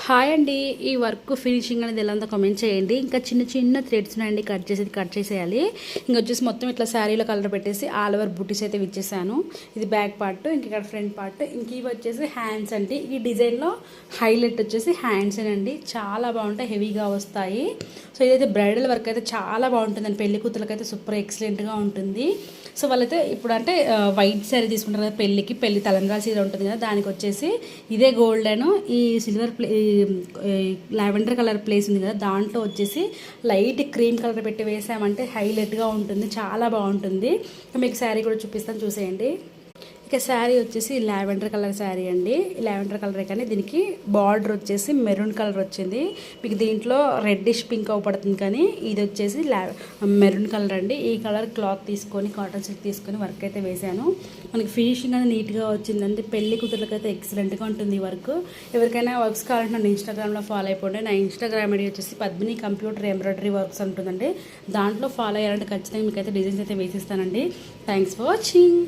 Hi అండి. ఈ work finishing అనేది ఎలా ఉందో కామెంట్ చేయండి. ఇంకా చిన్న చిన్న థ్రెడ్స్ ఉన్నాయండి, కట్ చేసేయాలి. ఇంకా వచ్చేసి మొత్తం ఇట్లా శారీలో కలర్ పెట్టేసి ఆల్ ఓవర్ బూటీస్ అయితే ఇచ్చేసాను. ఇది బ్యాక్ పార్ట్, ఇంక ఇక్కడ ఫ్రంట్ పార్ట్, ఇంక ఇవి వచ్చేసి హ్యాండ్స్ అండి. ఈ డిజైన్లో హైలైట్ వచ్చేసి హ్యాండ్స్ అండి, చాలా బాగుంటాయి, హెవీగా వస్తాయి. సో ఇదైతే బ్రైడల్ వర్క్ అయితే చాలా బాగుంటుందండి, పెళ్లి కూతురులకు అయితే సూపర్ ఎక్సలెంట్గా ఉంటుంది. సో వాళ్ళైతే ఇప్పుడు అంటే వైట్ శారీ తీసుకుంటారు కదా పెళ్ళికి, పెళ్లి తలంబ్రాల సీర ఉంటుంది కదా, దానికి వచ్చేసి ఇదే గోల్డెన్ ఈ సిల్వర్ లావెండర్ కలర్ ప్లేస్ ఉంది కదా, దాంట్లో వచ్చేసి లైట్ క్రీమ్ కలర్ పెట్టి వేసామంటే హైలైట్గా ఉంటుంది, చాలా బాగుంటుంది. మీకు శారీ కూడా చూపిస్తాను, చూసేయండి. ఇక శారీ వచ్చేసి లావెండర్ కలర్ శారీ అండి. లావెండర్ కలరే కానీ దీనికి బార్డర్ వచ్చేసి మెరూన్ కలర్ వచ్చింది. మీకు దీంట్లో రెడ్డిష్ పింక్ అవపడుతుంది, కానీ ఇది వచ్చేసి మెరూన్ కలర్ అండి. ఈ కలర్ క్లాత్ తీసుకొని కాటన్ సిల్క్ తీసుకొని వర్క్ అయితే వేసాను. మనకి ఫినిషింగ్ అనేది నీట్గా వచ్చిందండి. పెళ్లి కూతుర్లకు అయితే ఎక్సలెంట్గా ఉంటుంది ఈ వర్క్. ఎవరికైనా వర్క్స్ కావాలంటే నన్ను ఇన్స్టాగ్రామ్లో ఫాలో అయిపోండి. నా ఇన్స్టాగ్రామ్ ఐడి వచ్చేసి పద్మిని కంప్యూటర్ ఎంబ్రాయిడరీ వర్క్స్ ఉంటుందండి. దాంట్లో ఫాలో అయ్యాలంటే ఖచ్చితంగా మీకు అయితే డిజైన్స్ అయితే వేసిస్తానండి. Thanks for watching.